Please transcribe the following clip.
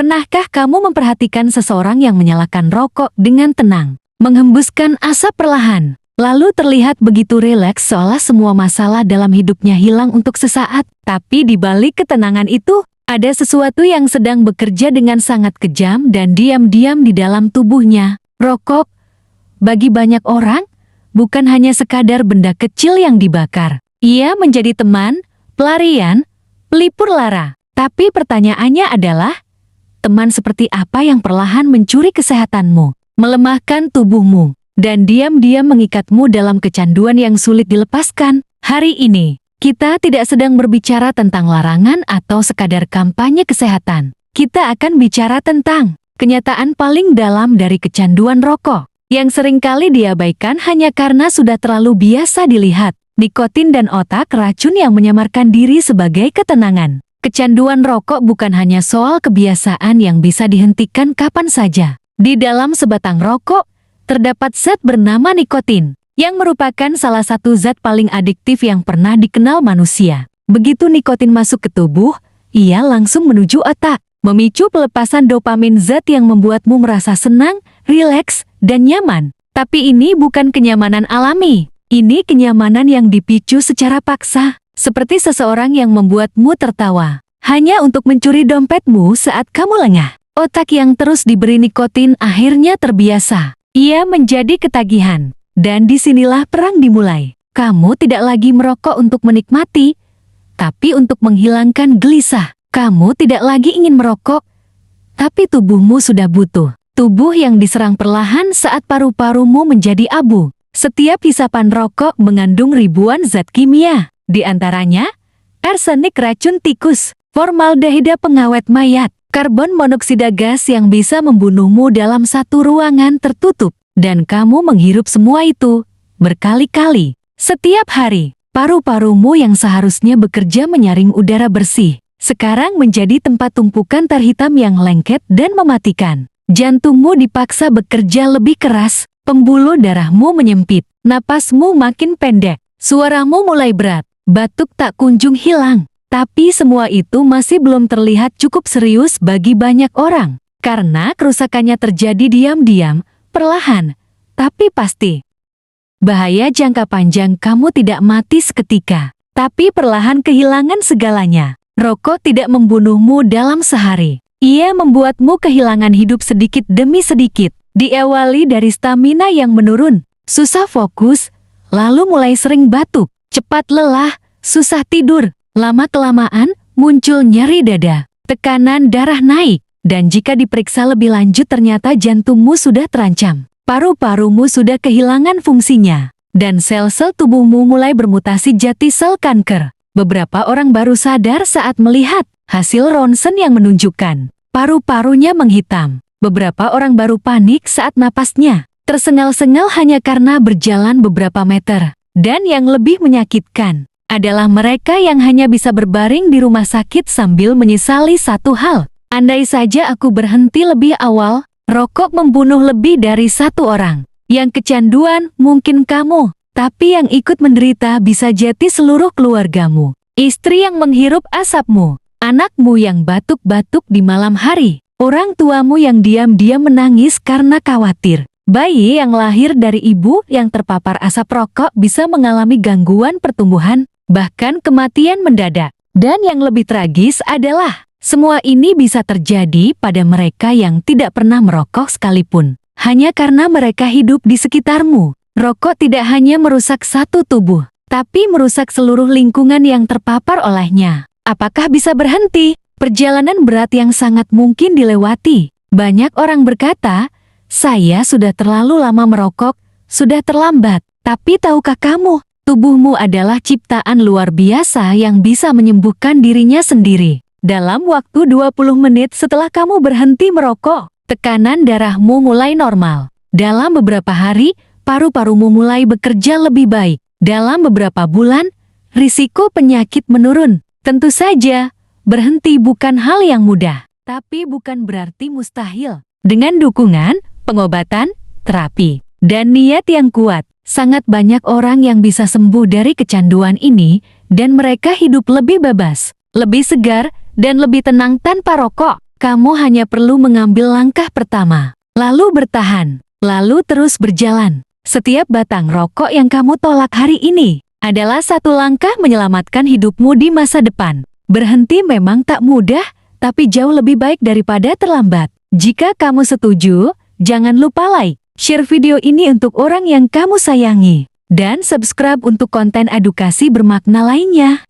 Pernahkah kamu memperhatikan seseorang yang menyalakan rokok dengan tenang, menghembuskan asap perlahan, lalu terlihat begitu rileks seolah semua masalah dalam hidupnya hilang untuk sesaat? Tapi di balik ketenangan itu, ada sesuatu yang sedang bekerja dengan sangat kejam dan diam-diam di dalam tubuhnya. Rokok, bagi banyak orang, bukan hanya sekadar benda kecil yang dibakar. Ia menjadi teman, pelarian, pelipur lara. Tapi pertanyaannya adalah, teman seperti apa yang perlahan mencuri kesehatanmu, melemahkan tubuhmu, dan diam-diam mengikatmu dalam kecanduan yang sulit dilepaskan? Hari ini, kita tidak sedang berbicara tentang larangan atau sekadar kampanye kesehatan. Kita akan bicara tentang kenyataan paling dalam dari kecanduan rokok, yang seringkali diabaikan hanya karena sudah terlalu biasa dilihat. Nikotin dan otak racun yang menyamarkan diri sebagai ketenangan. Kecanduan rokok bukan hanya soal kebiasaan yang bisa dihentikan kapan saja. Di dalam sebatang rokok, terdapat zat bernama nikotin, yang merupakan salah satu zat paling adiktif yang pernah dikenal manusia. Begitu nikotin masuk ke tubuh, ia langsung menuju otak, memicu pelepasan dopamin, zat yang membuatmu merasa senang, rileks, dan nyaman. Tapi ini bukan kenyamanan alami. Ini kenyamanan yang dipicu secara paksa. Seperti seseorang yang membuatmu tertawa, hanya untuk mencuri dompetmu saat kamu lengah. Otak yang terus diberi nikotin akhirnya terbiasa. Ia menjadi ketagihan. Dan disinilah perang dimulai. Kamu tidak lagi merokok untuk menikmati, tapi untuk menghilangkan gelisah. Kamu tidak lagi ingin merokok, tapi tubuhmu sudah butuh. Tubuh yang diserang perlahan saat paru-parumu menjadi abu. Setiap hisapan rokok mengandung ribuan zat kimia. Di antaranya, arsenik racun tikus, formaldehida pengawet mayat, karbon monoksida gas yang bisa membunuhmu dalam satu ruangan tertutup. Dan kamu menghirup semua itu berkali-kali. Setiap hari, paru-parumu yang seharusnya bekerja menyaring udara bersih, sekarang menjadi tempat tumpukan tar hitam yang lengket dan mematikan. Jantungmu dipaksa bekerja lebih keras, pembuluh darahmu menyempit, napasmu makin pendek, suaramu mulai berat. Batuk tak kunjung hilang, tapi semua itu masih belum terlihat cukup serius bagi banyak orang. Karena kerusakannya terjadi diam-diam, perlahan, tapi pasti. Bahaya jangka panjang, kamu tidak mati seketika, tapi perlahan kehilangan segalanya. Rokok tidak membunuhmu dalam sehari. Ia membuatmu kehilangan hidup sedikit demi sedikit. Diawali dari stamina yang menurun, susah fokus, lalu mulai sering batuk, cepat lelah, susah tidur, lama-kelamaan muncul nyeri dada, tekanan darah naik, dan jika diperiksa lebih lanjut ternyata jantungmu sudah terancam, paru-parumu sudah kehilangan fungsinya, dan sel-sel tubuhmu mulai bermutasi jadi sel kanker. Beberapa orang baru sadar saat melihat hasil ronsen yang menunjukkan paru-parunya menghitam. Beberapa orang baru panik saat napasnya tersengal-sengal hanya karena berjalan beberapa meter. Dan yang lebih menyakitkan adalah mereka yang hanya bisa berbaring di rumah sakit sambil menyesali satu hal. Andai saja aku berhenti lebih awal, rokok membunuh lebih dari satu orang. Yang kecanduan mungkin kamu, tapi yang ikut menderita bisa jadi seluruh keluargamu. Istri yang menghirup asapmu, anakmu yang batuk-batuk di malam hari, orang tuamu yang diam-diam menangis karena khawatir. Bayi yang lahir dari ibu yang terpapar asap rokok bisa mengalami gangguan pertumbuhan, bahkan kematian mendadak. Dan yang lebih tragis adalah, semua ini bisa terjadi pada mereka yang tidak pernah merokok sekalipun. Hanya karena mereka hidup di sekitarmu. Rokok tidak hanya merusak satu tubuh, tapi merusak seluruh lingkungan yang terpapar olehnya. Apakah bisa berhenti? Perjalanan berat yang sangat mungkin dilewati. Banyak orang berkata, saya sudah terlalu lama merokok, sudah terlambat. Tapi tahukah kamu, tubuhmu adalah ciptaan luar biasa yang bisa menyembuhkan dirinya sendiri. Dalam waktu 20 menit setelah kamu berhenti merokok, tekanan darahmu mulai normal. Dalam beberapa hari, paru-parumu mulai bekerja lebih baik. Dalam beberapa bulan, risiko penyakit menurun. Tentu saja, berhenti bukan hal yang mudah, tapi bukan berarti mustahil. Dengan dukungan, pengobatan, terapi, dan niat yang kuat, sangat banyak orang yang bisa sembuh dari kecanduan ini, dan mereka hidup lebih bebas, lebih segar, dan lebih tenang tanpa rokok. Kamu hanya perlu mengambil langkah pertama, lalu bertahan, lalu terus berjalan. Setiap batang rokok yang kamu tolak hari ini adalah satu langkah menyelamatkan hidupmu di masa depan. Berhenti memang tak mudah, tapi jauh lebih baik daripada terlambat. Jika kamu setuju, jangan lupa like, share video ini untuk orang yang kamu sayangi, dan subscribe untuk konten edukasi bermakna lainnya.